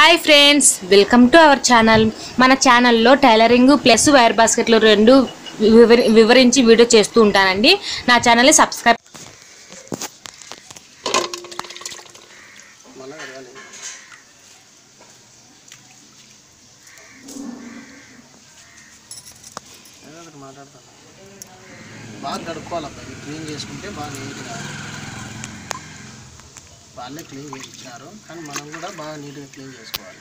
Hi friends, welcome to our channel. మన ఛానల్లో tailoring plus wire బాస్కెట్లు రెండు వివరించి వీడియో చేస్తూ ఉంటానండి. నా ఛానల్ని సబ్స్క్రైబ్. బాగా కడుక్కోవాలబ్బా. ఇది క్లీన్ చేసుకుంటే బాగా నీట్గా వాళ్ళే క్లీన్ చేసి ఇచ్చినారు, కానీ మనం కూడా బాగా నీట్గా క్లీన్ చేసుకోవాలి.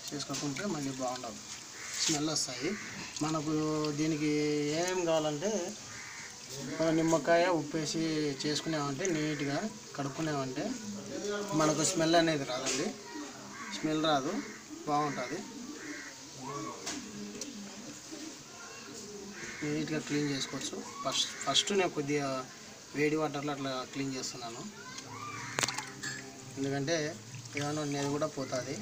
చేసుకోకుంటే మళ్ళీ బాగుండదు, స్మెల్ వస్తాయి. మనకు దీనికి ఏం కావాలంటే నిమ్మకాయ ఉప్పేసి చేసుకునేమంటే నీట్గా కడుక్కునేమంటే మనకు స్మెల్ అనేది రాదండి. స్మెల్ రాదు, బాగుంటుంది. నీట్గా క్లీన్ చేసుకోవచ్చు. ఫస్ట్ నేను కొద్దిగా వేడి వాటర్లో అట్లా క్లీన్ చేస్తున్నాను, ఎందుకంటే ఏమైనా ఉన్నది కూడా పోతుంది.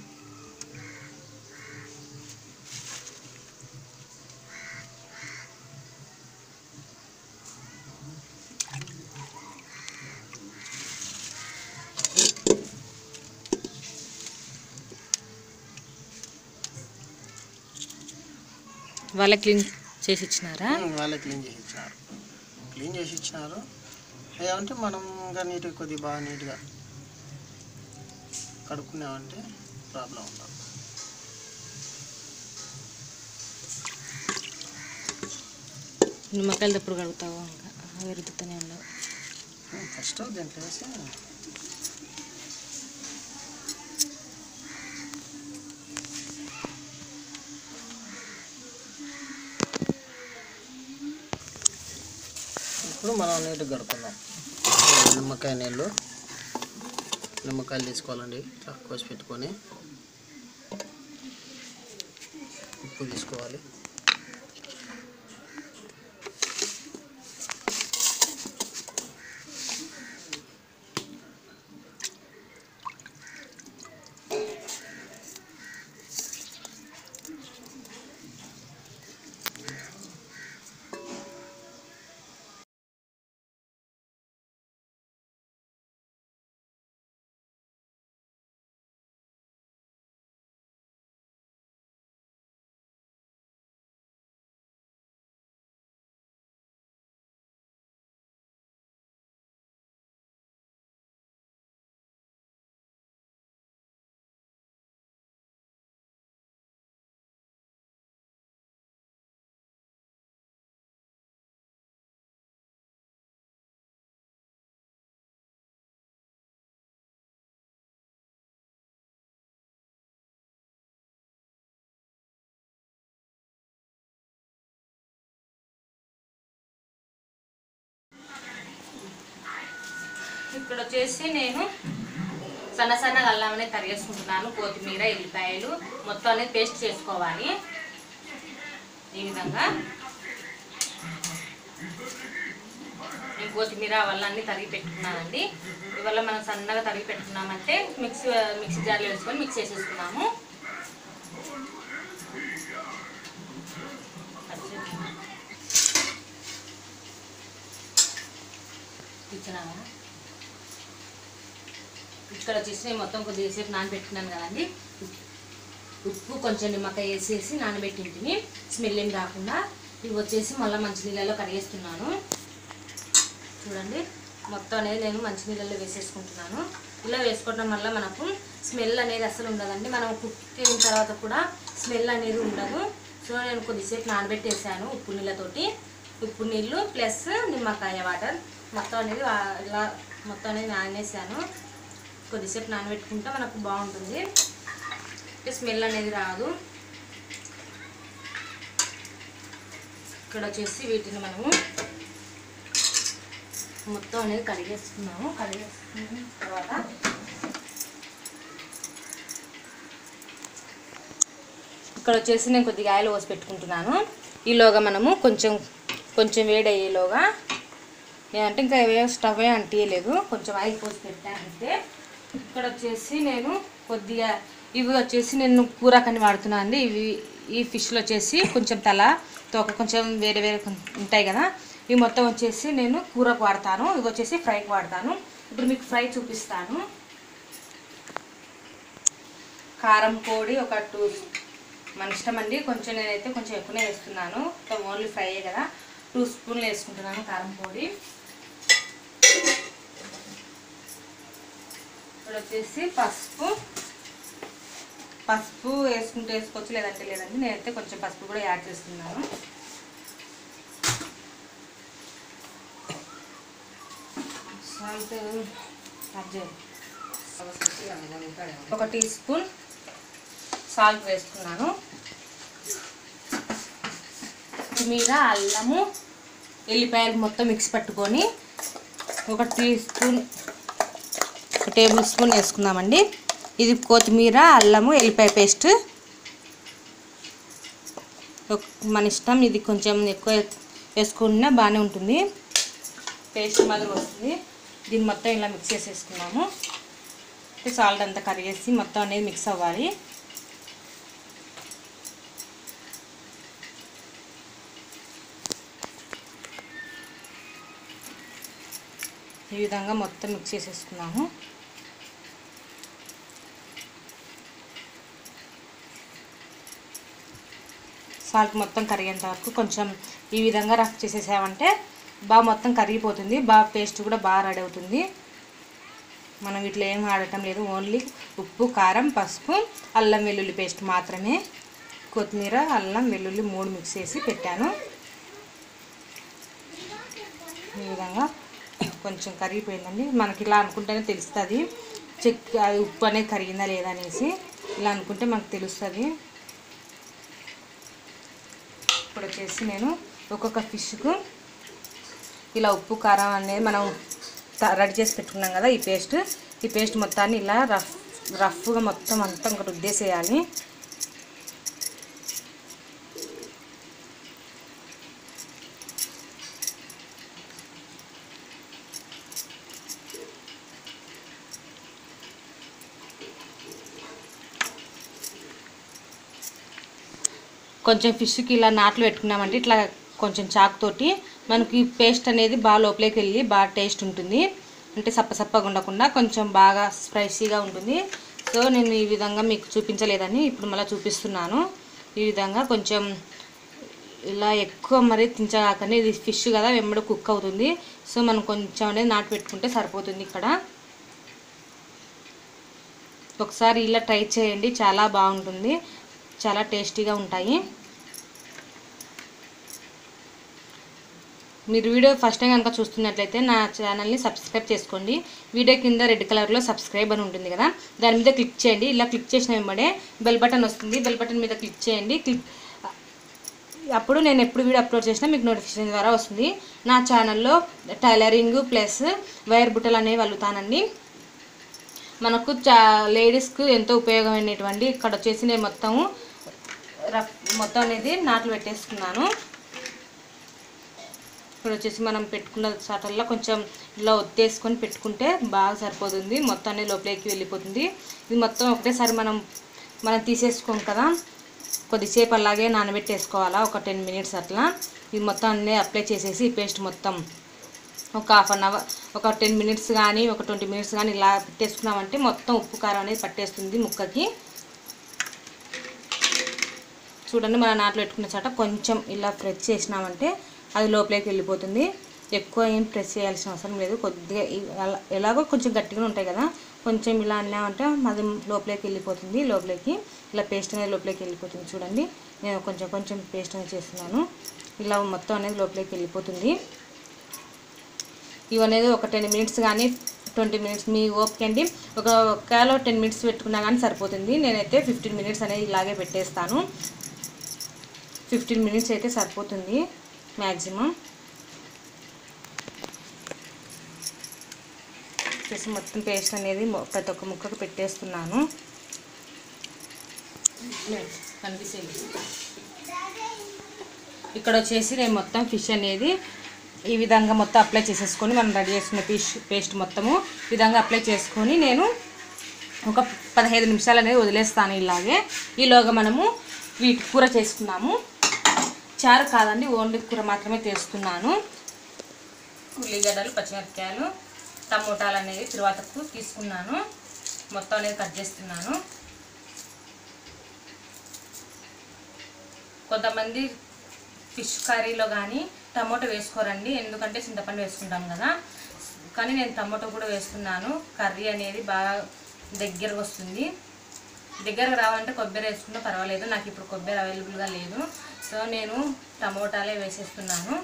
వాళ్ళే క్లీన్ చేసి ఇచ్చినారా? వాళ్ళే క్లీన్ చేసి ఇచ్చినారు. ఏమంటే మనం ఇంకా నీట్గా కొద్దిగా బాగా నీట్గా కడుక్కున్నామంటే ప్రాబ్లం ఉండదు. నిమ్మకాయలు ఎప్పుడు కడుగుతావు? ఇంకా రుద్దుతూనే ఉండవు. ఫస్ట్ దీంట్లో వేసి ఇప్పుడు మనం నీట్గా కడుక్కుందాం. నిమ్మకాయలు తీసుకోవాలండి. ఇట్లా కోసి పెట్టుకొని ఉప్పు తీసుకోవాలి. ఇక్కడ వచ్చేసి నేను సన్నగా అల్లం అనేది తరిగేసుకుంటున్నాను. కొత్తిమీర, ఎల్లిపాయలు మొత్తం అనేది పేస్ట్ చేసుకోవాలి. ఈ విధంగా నేను కొత్తిమీర అన్నీ తరిగి పెట్టుకున్నానండి. ఇవల్ల మనం సన్నగా తరిగి పెట్టుకున్నామంటే మిక్సీ జార్లో వేసుకొని మిక్స్ చేసేసుకున్నాము. ఇక్కడ వచ్చేసి నేను మొత్తం కొద్దిసేపు నానబెట్టుకున్నాను కదండి. ఉప్పు కొంచెం నిమ్మకాయ వేసేసి నానబెట్టింటిని, స్మెల్ ఏం రాకుండా. ఇవి వచ్చేసి మళ్ళీ మంచినీళ్ళలో కడిగేస్తున్నాను. చూడండి, మొత్తం అనేది నేను మంచినీళ్ళలో వేసేసుకుంటున్నాను. ఇలా వేసుకోవడం వల్ల మనకు స్మెల్ అనేది అసలు ఉండదండి. మనం కుక్ అయిన తర్వాత కూడా స్మెల్ అనేది ఉండదు. సో నేను కొద్దిసేపు నానబెట్టేసాను ఉప్పు నీళ్ళు ప్లస్ నిమ్మకాయ వాటర్ మొత్తం అనేది ఇలా నానేసాను. కొద్దిసేపు నానబెట్టుకుంటే మనకు బాగుంటుంది, స్మెల్ అనేది రాదు. ఇక్కడ వచ్చేసి వీటిని మనము మొత్తం అనేది కడిగేసుకున్న తర్వాత ఇక్కడ వచ్చేసి నేను కొద్దిగా ఆయిల్ పోసి పెట్టుకుంటున్నాను. ఈలోగా మనము కొంచెం వేడయ్యేలోగా నేనంటే ఇంకా స్టవ్ అంటియలేదు, కొంచెం ఆయిల్ పోసి పెట్టానంటే. ఇక్కడ వచ్చేసి నేను కొద్దిగా ఇవి వచ్చేసి నేను కూరకని వాడుతున్నాను అండి. ఈ ఫిష్లో వచ్చేసి కొంచెం తల తోక కొంచెం వేరే ఉంటాయి కదా. ఇవి మొత్తం వచ్చేసి నేను కూరకు వాడతాను, ఇవి వచ్చేసి ఫ్రైకి వాడతాను. ఇప్పుడు మీకు ఫ్రై చూపిస్తాను. కారం పొడి ఒక 2 మన ఇష్టం అండి, కొంచెం నేనైతే కొంచెం ఎక్కువనే వేస్తున్నాను, ఓన్లీ ఫ్రైయే కదా. 2 స్పూన్లు వేసుకుంటున్నాను కారం పొడి. ఇప్పుడు వచ్చేసి పసుపు వేసుకుంటే వేసుకోవచ్చు, లేదంటే లేదండి. నేనైతే కొంచెం పసుపు కూడా యాడ్ చేస్తున్నాను. సాల్ట్ ఒక టీ స్పూన్ సాల్ట్ వేసుకున్నాను. కొత్తిమీర, అల్లము, ఎల్లిపాయలు మొత్తం మిక్స్ పట్టుకొని ఒక టేబుల్ స్పూన్ వేసుకుందామండి. ఇది కొత్తిమీర, అల్లము, ఎల్లిపాయ పేస్ట్ మన ఇష్టం. ఇది కొంచెం ఎక్కువ వేసుకున్నా బాగానే ఉంటుంది, పేస్ట్ మాదిరి వస్తుంది. దీన్ని మొత్తం ఇలా మిక్స్ చేసేసుకున్నాము. సాల్ట్ అంతా కరిగేసి మొత్తం అనేది మిక్స్ అవ్వాలి. ఈ విధంగా మొత్తం మిక్స్ చేసేసుకున్నాము. సాల్ట్ మొత్తం కరిగేంత వరకు కొంచెం ఈ విధంగా రఫ్ చేసేసామంటే బాగా మొత్తం కరిగిపోతుంది, బాగా పేస్ట్ కూడా బాగా రెడీ అవుతుంది. మనం వీటిలో ఏం ఆడటం లేదు, ఓన్లీ ఉప్పు, కారం, పసుపు, అల్లం వెల్లుల్లి పేస్ట్ మాత్రమే. కొత్తిమీర, అల్లం వెల్లుల్లి 3 మిక్స్ చేసి పెట్టాను. ఈ విధంగా కొంచెం కరిగిపోయిందండి. మనకి ఇలా అనుకుంటేనే తెలుస్తుంది ఉప్పు అనేది కరిగిందా లేదా అనేసి. ఇలా అనుకుంటే మనకు తెలుస్తుంది. ఇప్పుడు వచ్చేసి నేను ఒక్కొక్క ఫిష్కు ఇలా ఉప్పు, కారం అనేది మనం రెడీ చేసి పెట్టుకున్నాం కదా, ఈ పేస్ట్ మొత్తాన్ని ఇలా రఫ్గా మొత్తం అంతా రుద్దేసేయాలి. కొంచెం ఫిష్కి ఇలా నాట్లు పెట్టుకున్నామంటే ఇట్లా కొంచెం చాకుతోటి మనకి పేస్ట్ అనేది బాగా లోపలికి వెళ్ళి బాగా టేస్ట్ ఉంటుంది. అంటే సప్పగా ఉండకుండా కొంచెం బాగా స్పైసీగా ఉంటుంది. సో నేను ఈ విధంగా మీకు చూపించలేదని ఇప్పుడు మళ్ళీ చూపిస్తున్నాను. ఈ విధంగా కొంచెం ఇలా ఎక్కువ మరి తించగాకనే, ఇది ఫిష్ కదా వెంబడి కుక్ అవుతుంది. సో మనం కొంచెం అనేది నాటు పెట్టుకుంటే సరిపోతుంది. ఇక్కడ ఒకసారి ఇలా ట్రై చేయండి, చాలా బాగుంటుంది, చాలా టేస్టీగా ఉంటాయి. మీరు వీడియో ఫస్ట్ టైం కనుక చూస్తున్నట్లయితే నా ఛానల్ని సబ్స్క్రైబ్ చేసుకోండి. వీడియో కింద రెడ్ కలర్లో సబ్స్క్రైబ్ అని ఉంటుంది కదా, దాని మీద క్లిక్ చేయండి. ఇలా క్లిక్ చేసిన వెంబడే బెల్ బటన్ వస్తుంది, బెల్ బటన్ మీద క్లిక్ చేయండి. అప్పుడు నేను ఎప్పుడు వీడియో అప్లోడ్ చేసినా మీకు నోటిఫికేషన్ ద్వారా వస్తుంది. నా ఛానల్లో టైలరింగ్ ప్లస్ వైర్ బుట్టలు అనేవి అల్లుతానండి. మనకు లేడీస్కు ఎంతో ఉపయోగమైనటువంటి ఇక్కడ వచ్చేసి నేను మొత్తం అనేది నాట్లు పెట్టేసుకున్నాను. ఇప్పుడు వచ్చేసి మనం పెట్టుకున్న చాటల్లో కొంచెం ఇలా ఒత్తేసుకొని పెట్టుకుంటే బాగా సరిపోతుంది, మొత్తం అనేది లోపలికి వెళ్ళిపోతుంది. ఇది మొత్తం ఒకటేసారి మనం తీసేసుకోం కదా, కొద్దిసేపు అలాగే నానబెట్టేసుకోవాలా, ఒక 10 మినిట్స్ అట్లా. ఇది మొత్తం అన్నీ అప్లై చేసేసి ఈ పేస్ట్ మొత్తం ఒక హాఫ్ అన్ అవర్, ఒక 10 మినిట్స్ కానీ ఒక 20 మినిట్స్ కానీ ఇలా పెట్టేసుకున్నామంటే మొత్తం ఉప్పు కారం అనేది పట్టేస్తుంది ముక్కకి. చూడండి, మన నాట్లు పెట్టుకున్న చాట కొంచెం ఇలా ప్రెస్ చేసినామంటే అది లోపలికి వెళ్ళిపోతుంది. ఎక్కువ ఏం ప్రెస్ చేయాల్సిన అవసరం లేదు, కొద్దిగా ఎలాగో కొంచెం గట్టిగా ఉంటాయి కదా, కొంచెం ఇలా అన్నామంటే అది లోపలికి వెళ్ళిపోతుంది. లోపలికి ఇలా పేస్ట్ అనేది లోపలికి వెళ్ళిపోతుంది. చూడండి, నేను కొంచెం పేస్ట్ అనేది చేస్తున్నాను, ఇలా మొత్తం అనేది లోపలికి వెళ్ళిపోతుంది. ఇవనేది ఒక 10 మినిట్స్ కానీ 20 మినిట్స్ మీ ఓపిక అండి. ఒకవేళ 10 మినిట్స్ పెట్టుకున్నా కానీ సరిపోతుంది. నేనైతే 15 మినిట్స్ అనేది ఇలాగే పెట్టేస్తాను. 15 మినిట్స్ అయితే సరిపోతుంది మ్యాక్సిమం. చేసి మొత్తం పేస్ట్ అనేది ప్రతి ఒక్క ముక్కకు పెట్టేస్తున్నాను. ఇక్కడ వచ్చేసి నేను మొత్తం ఫిష్ అనేది ఈ విధంగా మొత్తం అప్లై చేసేసుకొని మనం రెడీ చేసుకున్న పేస్ట్ మొత్తము ఈ విధంగా అప్లై చేసుకొని నేను ఒక 15 నిమిషాలు అనేది వదిలేస్తాను ఇలాగే. ఈలోగా మనము వీటి కూర చేసుకున్నాము. చారు కాదండి, ఓన్లీ కూర మాత్రమే చేస్తున్నాను. ఉల్లిగడ్డలు, పచ్చిమిరపకాయలు, టమోటాలు అనేది తరువాతకు తీసుకున్నాను, మొత్తం అనేది కట్ చేస్తున్నాను. కొంతమంది ఫిష్ కర్రీలో కానీ టమాటో వేసుకోరండి, ఎందుకంటే చింతపండు వేసుకుంటాం కదా. కానీ నేను టమాటో కూడా వేస్తున్నాను. కర్రీ అనేది బాగా దగ్గరకు వస్తుంది. దగ్గరకు రావాలంటే కొబ్బరి వేసుకుంటే పర్వాలేదు. నాకు ఇప్పుడు కొబ్బరి అవైలబుల్గా లేదు, సో నేను టమోటాలే వేసేస్తున్నాను.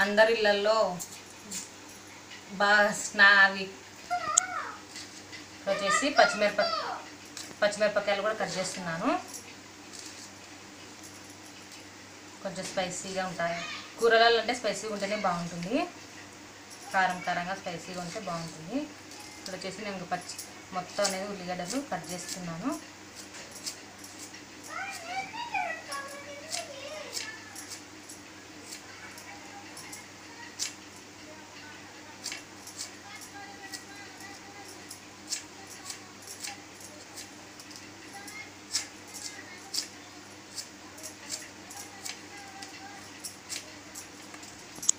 అందరి ఇళ్ళల్లో బాగా అవి వచ్చేసి పచ్చిమిరపకాయలు కూడా కట్ చేస్తున్నాను. కొంచెం స్పైసీగా ఉంటాయి. కూరలలో అంటే స్పైసీగా ఉంటేనే బాగుంటుంది, కారం కారంగా స్పైసీగా ఉంటే బాగుంటుంది. ఇప్పుడు వచ్చేసి నేను మొత్తం అనేది ఉల్లిగడ్డలు కట్ చేస్తున్నాను.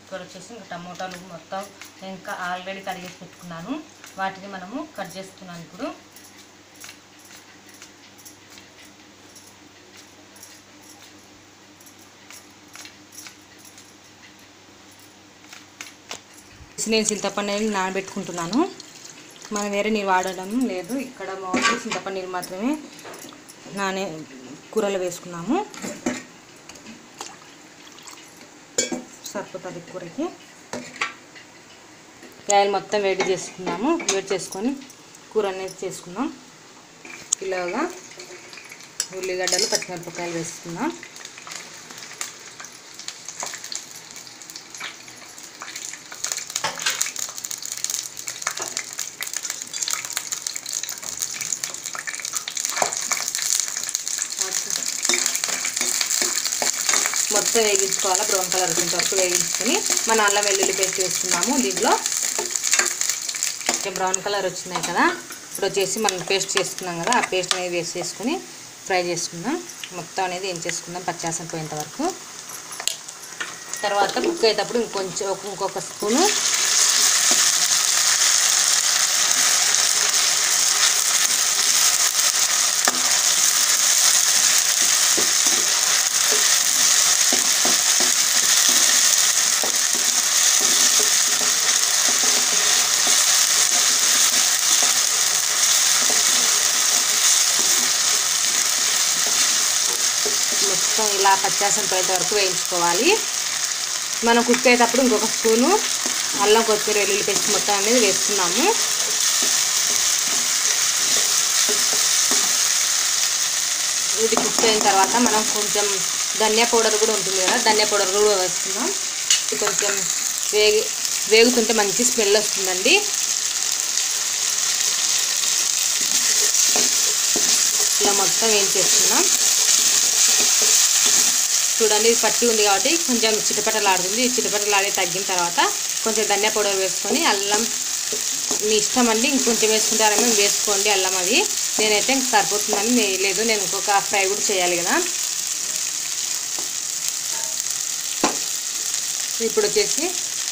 ఇక్కడ వచ్చేసి ఇంకా టమోటాలు మొత్తం ఇంకా ఆల్రెడీ కడిగేసి పెట్టుకున్నాను, వాటిని మనము కట్ చేస్తున్నాను. ఇప్పుడు నేను చింతపండు నీళ్ళు నానబెట్టుకుంటున్నాను. మనం వేరే నీరు వాడడం లేదు, ఇక్కడ మామూలు చింతపండు నీళ్ళు మాత్రమే కూరలో వేసుకున్నాము. సరిపోతుంది కూరకి. ఆయిల్ మొత్తం వేడి చేసుకున్నాము. వేడి చేసుకొని కూర అనేది చేసుకున్నాం. ఇలాగా ఉల్లిగడ్డలు పచ్చిమిరపకాయలు వేసుకున్నాం. మొత్తం వేగించుకోవాలి, బ్రౌన్ కలర్ వచ్చేంత వరకు వేగించుకొని మన అల్లం వెల్లుల్లి పేస్ట్ వేసుకున్నాము. దీంట్లో బ్రౌన్ కలర్ వచ్చినాయి కదా, ఇప్పుడు వచ్చేసి మనం పేస్ట్ చేసుకున్నాం కదా, ఆ పేస్ట్ అనేది వేసేసుకొని ఫ్రై చేసుకుందాం. మొత్తం అనేది ఏం చేసుకుందాం పచ్చివాసన పోయేంత వరకు. తర్వాత కుక్ అయ్యేటప్పుడు ఇంకొక స్పూను మొత్తం ఇలా పచ్చివాసన పోయేంత వరకు వేయించుకోవాలి. మనం కుక్ అయ్యేటప్పుడు ఇంకొక స్పూను అల్లం కొత్తిమీర వెల్లుల్లి పేస్ట్ మొత్తం అనేది వేసుకున్నాము. ఇది కుక్ అయిన తర్వాత మనం కొంచెం ధనియా పౌడర్ కూడా ఉంటుంది కదా, ధనియా పౌడర్ కూడా వేసుకున్నాం. ఇది కొంచెం వేగుతుంటే మంచి స్మెల్ వస్తుందండి. ఇలా మొత్తం ఏం చేస్తున్నాం చూడండి. ఇది పట్టి ఉంది కాబట్టి కొంచెం చిటపటలాడుతుంది. చిటపటలాడి తగ్గిన తర్వాత కొంచెం ధనియా పౌడర్ వేసుకొని, అల్లం మీ ఇష్టం అండి, ఇంకొంచెం వేసుకుంటారేమో వేసుకోండి అల్లం. అది నేనైతే ఇంక సరిపోతుందని వేయలేదు, నేను ఇంకొక ఫ్రై కూడా చేయాలి కదా. ఇప్పుడు వచ్చేసి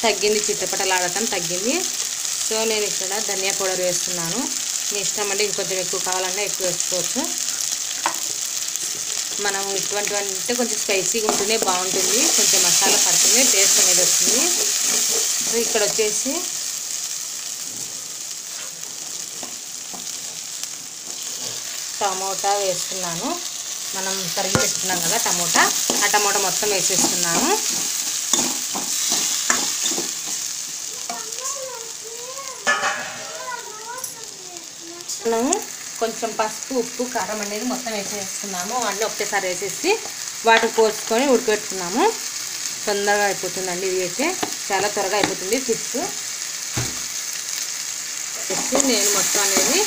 తగ్గింది, చిటపటలాడటం తగ్గింది. సో నేను ఇక్కడ ధనియా పౌడర్ వేస్తున్నాను. మీ ఇష్టం అండి, ఇంకొంచెం ఎక్కువ కావాలన్నా ఎక్కువ వేసుకోవచ్చు. మనం ఇటువంటివి అంటే కొంచెం స్పైసీగా ఉంటేనే బాగుంటుంది, కొంచెం మసాలా పడుతుంది, టేస్ట్ అనేది వస్తుంది. సో ఇక్కడ వచ్చేసి టమోటా వేస్తున్నాను. మనం తరిగి పెట్టుకున్నాం కదా టమోటా, ఆ టమోటా మొత్తం వేసేస్తున్నాను. మనము కొంచెం పసుపు, ఉప్పు, కారం అనేది మొత్తం వేసేస్తున్నాము. అన్నీ ఒకటేసారి వేసేసి వాటర్ పోసుకొని ఉడకబెట్టుకున్నాము. తొందరగా అయిపోతుందండి, ఇది అయితే చాలా త్వరగా అయిపోతుంది ఫిష్. నేను మొత్తం అనేది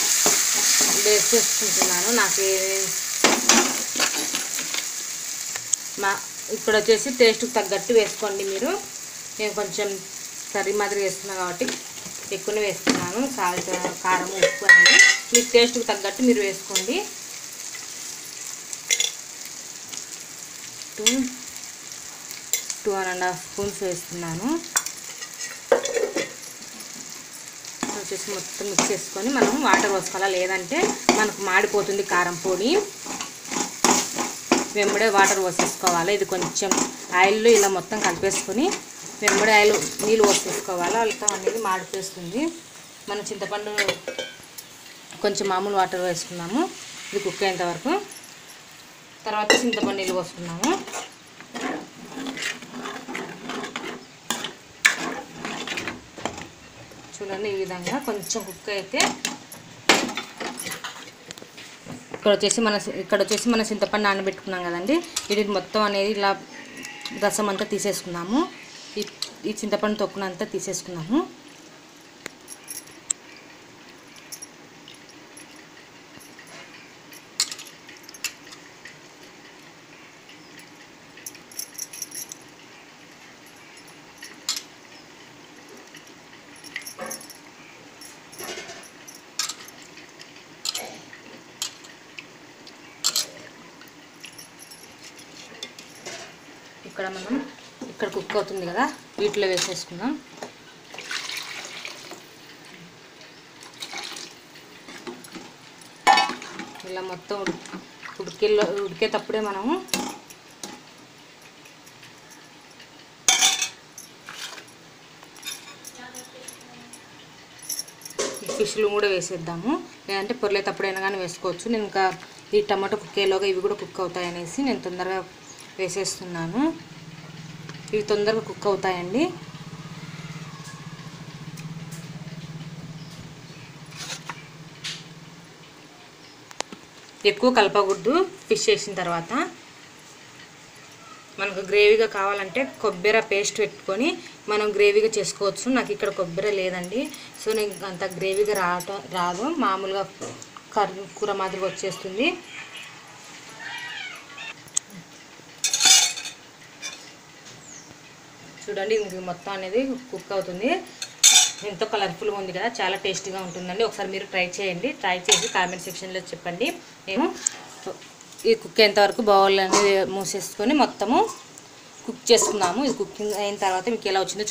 వేసేసుకుంటున్నాను. నాకు ఇక్కడ వచ్చేసి టేస్ట్కి తగ్గట్టు వేసుకోండి మీరు. నేను కొంచెం కర్రీ మాదిరి వేస్తున్నాను కాబట్టి ఎక్కువనే వేస్తున్నాను. సాల్ట్, కారం, ఉప్పు అనేది మీ టేస్ట్కి తగ్గట్టు మీరు వేసుకోండి. 2.5 స్పూన్స్ వేస్తున్నాను. వచ్చేసి మొత్తం మిక్స్ చేసుకొని మనం వాటర్ పోసుకోవాలా, లేదంటే మనకు మాడిపోతుంది కారం పొడి. వెంబడే వాటర్ పోసేసుకోవాలి. ఇది కొంచెం ఆయిల్లో ఇలా మొత్తం కలిపేసుకొని వెంబడే నీళ్ళు పోసేసుకోవాలి. వాళ్ళతో అనేది మాడిపోతుంది. మనం చింతపండు కొంచెం మామూలు వాటర్ వేసుకున్నాము. ఇది కుక్ అయ్యేంత వరకు. తర్వాత చింతపండు నీళ్ళు పోసుకున్నాము. చూడండి, ఈ విధంగా కొంచెం కుక్ అయితే ఇక్కడ వచ్చేసి మన చింతపండు నానబెట్టుకున్నాం కదండి. ఇది మొత్తం అనేది ఇలా రసం అంతా తీసేసుకున్నాము. ఈ చింతపండు తొక్కునంతా తీసేసుకున్నాము. ఇక్కడ కుక్ అవుతుంది కదా, వీటిలో వేసేసుకుందాం. ఇలా మొత్తం ఉడికేటప్పుడే మనము ఫిష్లు కూడా వేసేద్దాము, లేదంటే పొరలేటప్పుడైనా కానీ వేసుకోవచ్చు. నేను ఇంకా ఈ టమాటో కుక్కేలోగా ఇవి కూడా కుక్ అవుతాయి అనేసి నేను తొందరగా వేసేస్తున్నాను. ఇవి తొందరగా కుక్ అవుతాయండి. ఎక్కువ కలపకూడదు. ఫిష్ వేసిన తర్వాత మనకు గ్రేవీగా కావాలంటే కొబ్బరి పేస్ట్ పెట్టుకొని మనం గ్రేవీగా చేసుకోవచ్చు. నాకు ఇక్కడ కొబ్బరి లేదండి, సో నేను అంత గ్రేవీగా రాదు. మామూలుగా కూర మాదిరిగా వచ్చేస్తుంది. చూడండి, ఇది మొత్తం అనేది కుక్ అవుతుంది. ఎంతో కలర్ఫుల్గా ఉంది కదా, చాలా టేస్టీగా ఉంటుందండి. ఒకసారి మీరు ట్రై చేయండి. ట్రై చేసి కామెంట్ సెక్షన్లో చెప్పండి. మేము ఈ కుక్ అయ్యేంతవరకు బౌల్ అనేది మూసేసుకొని మొత్తము కుక్ చేసుకున్నాము. ఇది కుకింగ్ అయిన తర్వాత మీకు ఎలా వచ్చిందో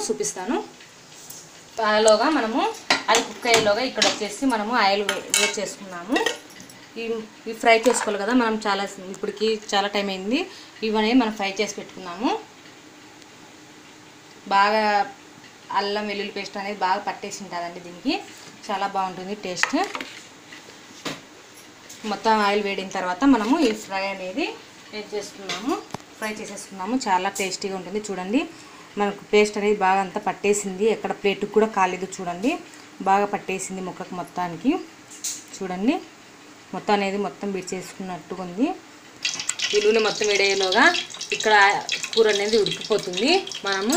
చూపిస్తాను. అలాగా మనము అది కుక్ అయ్యేలోగా ఇక్కడ వచ్చేసి మనము ఆయిల్ వేడి చేసుకున్నాము. ఇవి ఫ్రై చేసుకోవాలి కదా, మనం ఇప్పటికి చాలా టైం అయింది. ఇవన్నీ మనం ఫ్రై చేసి పెట్టుకున్నాము. బాగా అల్లం వెల్లుల్లి పేస్ట్ అనేది బాగా పట్టేసి ఉంటుందండి. దీనికి చాలా బాగుంటుంది టేస్ట్. మొత్తం ఆయిల్ వేడిన తర్వాత మనము ఈ ఫ్రై అనేది ఫ్రై చేసేసుకున్నాము. చాలా టేస్టీగా ఉంటుంది. చూడండి, మనకు పేస్ట్ అనేది బాగా అంతా పట్టేసింది. ఎక్కడ ప్లేట్కి కూడా కాలేదు. చూడండి, బాగా పట్టేసింది ముక్కకు మొత్తానికి. చూడండి, మొత్తం అనేది మొత్తం చేసుకున్నట్టుగా ఉంది. ఈ నూనె మొత్తం వేడేలోగా ఇక్కడ కూర అనేది ఉడికిపోతుంది. మనము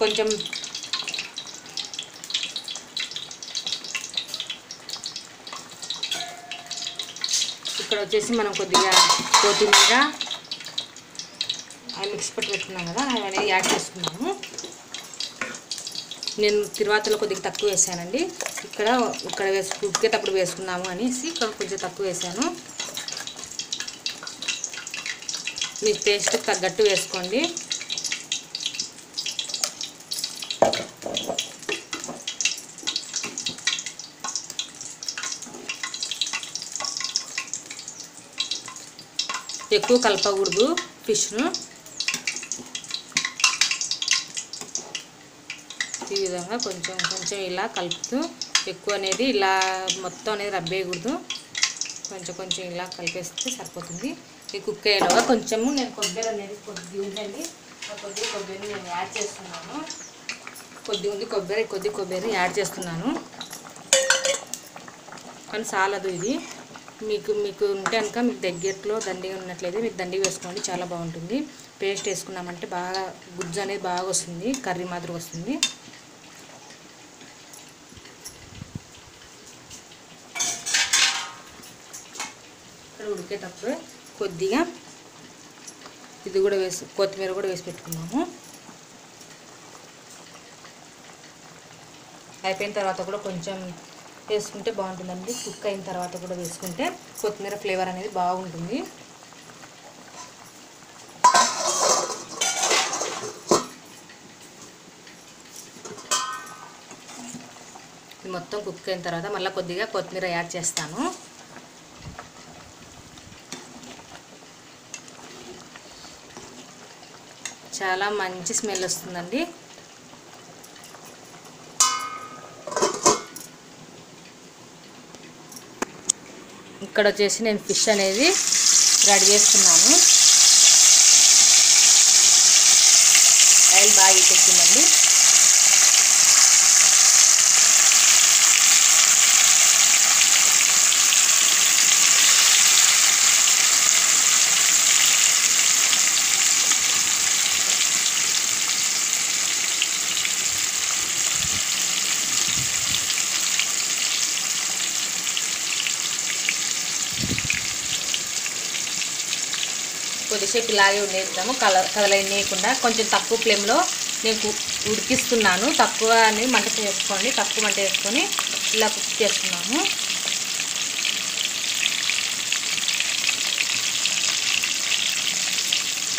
కొంచెం ఇక్కడ వచ్చేసి మనం కొద్దిగా కొత్తిమీర అవి మిక్స్ పెట్టుకున్నాం కదా, అవన్నీ యాడ్ చేసుకున్నాము. నేను తిరువాతలో కొద్దిగా తక్కువ వేసానండి. ఇక్కడ ఉడికేటప్పుడు వేసుకున్నాము అనేసి ఇక్కడ కొంచెం తక్కువ వేసాను. మీ టేస్ట్కి తగ్గట్టు వేసుకోండి. ఎక్కువ కలపకూడదు ఫిష్ను. ఈ విధంగా కొంచెం కొంచెం ఇలా కలుపుతూ, ఎక్కువ అనేది ఇలా మొత్తం అనేది రబ్బేయకూడదు. కొంచెం కొంచెం ఇలా కలిపేస్తే సరిపోతుంది. ఈ కుక్ అయ్యేలోగా కొంచెము నేను కొబ్బరి అనేది కొద్దిగా ఉందండి, కొబ్బరిని నేను యాడ్ చేస్తున్నాను. కొబ్బరి యాడ్ చేస్తున్నాను. కానీ చాలదు ఇది. మీకు ఉంటే కనుక మీకు దగ్గరలో దండిగా ఉన్నట్లయితే మీకు దండిగా వేసుకోండి, చాలా బాగుంటుంది. పేస్ట్ వేసుకున్నామంటే బాగా గుజ్జు అనేది బాగా వస్తుంది, కర్రీ మాదిరి వస్తుంది. ఇక్కడ ఉడికేటప్పుడు కొద్దిగా ఇది కూడా కొత్తిమీర కూడా వేసి పెట్టుకున్నాము. అయిపోయిన తర్వాత కూడా కొంచెం వేసుకుంటే బాగుంటుందండి. కుక్ అయిన తర్వాత కూడా వేసుకుంటే కొత్తిమీర ఫ్లేవర్ అనేది బాగుంటుంది. మొత్తం కుక్ అయిన తర్వాత మళ్ళీ కొద్దిగా కొత్తిమీర యాడ్ చేస్తాను. చాలా మంచి స్మెల్ వస్తుందండి. ఇక్కడ వచ్చేసి నేను ఫిష్ అనేది రెడీ చేస్తున్నాను. ఆయిల్ బాగా ఇచ్చేసిందండి. కొద్దిసేపు ఇలాగే ఉండేద్దాము, కదలనేయకుండా. కొంచెం తక్కువ ఫ్లేమ్లో నేను ఉడికిస్తున్నాను. తక్కువ అని మంట చేసుకోండి, తక్కువ మంట వేసుకొని ఇలా కుక్ చేస్తున్నాము.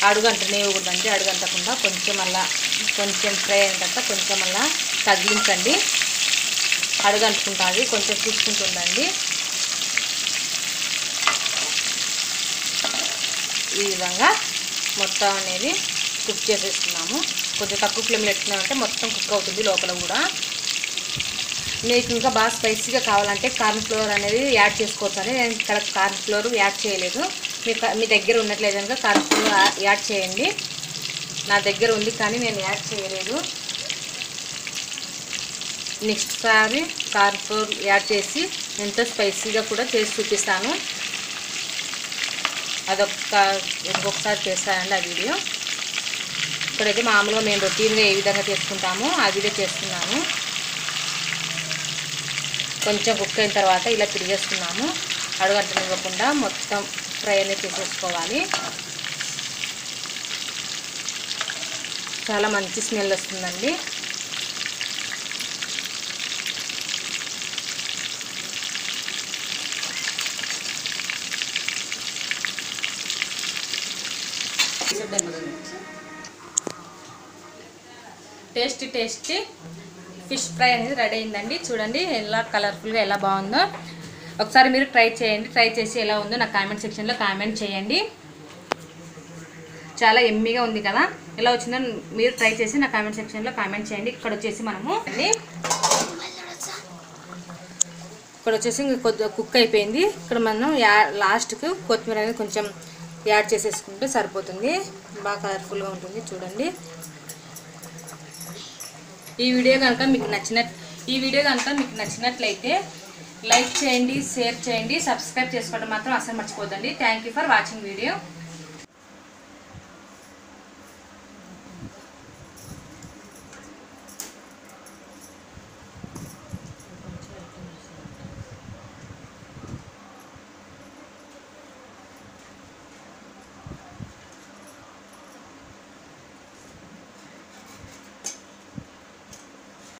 అడుగంటనేయకూడదండి. అడుగంటకుండా కొంచెం ఫ్రై అయిన తర్వాత కొంచెం అలా తగిలించండి. అడుగంటుకుంటుంది, కొంచెం చూసుకుంటుందండి. ఈ విధంగా మొత్తం అనేది కుక్ చేసేస్తున్నాము. కొంచెం తక్కువ ఫ్లేమ్లో పెట్టుకున్నామంటే మొత్తం కుక్ అవుతుంది లోపల కూడా. మీకు ఇంకా బాగా స్పైసీగా కావాలంటే కార్న్ ఫ్లోర్ అనేది యాడ్ చేసుకోవచ్చు అని. నేను ఇక్కడ కార్న్ ఫ్లోర్ యాడ్ చేయలేదు. మీ దగ్గర ఉన్నట్లయితే కనుక కార్న్ ఫ్లోర్ యాడ్ చేయండి. నా దగ్గర ఉంది కానీ నేను యాడ్ చేయలేదు. నెక్స్ట్ సారి కార్న్ ఫ్లోర్ యాడ్ చేసి ఎంతో స్పైసీగా కూడా చేసి చూపిస్తాను. ఇంకొకసారి చేస్తానండి ఆ వీడియో. ఇక్కడైతే మామూలుగా మేము రొటీన్గా ఏ విధంగా చేసుకుంటామో ఆ వీడియో చేస్తున్నాను. కొంచెం కుక్ అయిన తర్వాత ఇలా తిరిగేస్తున్నాము. అడుగంటనివ్వకుండా మొత్తం ఫ్రై అనేది చేసేసుకోవాలి. చాలా మంచి స్మెల్ వస్తుందండి. టేస్టీ ఫిష్ ఫ్రై అనేది రెడీ అయిందండి. చూడండి ఎలా కలర్ఫుల్గా ఎలా బాగుందో. ఒకసారి మీరు ట్రై చేయండి. ట్రై చేసి ఎలా ఉందో నాకు కామెంట్ సెక్షన్లో కామెంట్ చేయండి. చాలా ఎమ్మీగా ఉంది కదా. ఎలా వచ్చిందో మీరు ట్రై చేసి నా కామెంట్ సెక్షన్లో కామెంట్ చేయండి. ఇక్కడ వచ్చేసి కొద్దిగా కుక్ అయిపోయింది. ఇక్కడ మనం లాస్ట్కు కొత్తిమీర అనేది కొంచెం యాడ్ చేసేసుకుంటే సరిపోతుంది. బాగా కలర్ఫుల్గా ఉంటుంది. చూడండి. ఈ వీడియో కనుక మీకు నచ్చినట్లయితే లైక్ చేయండి, షేర్ చేయండి, సబ్స్క్రైబ్ చేసుకోవడం మాత్రం అసలు మర్చిపోద్దండి. Thank you for watching video.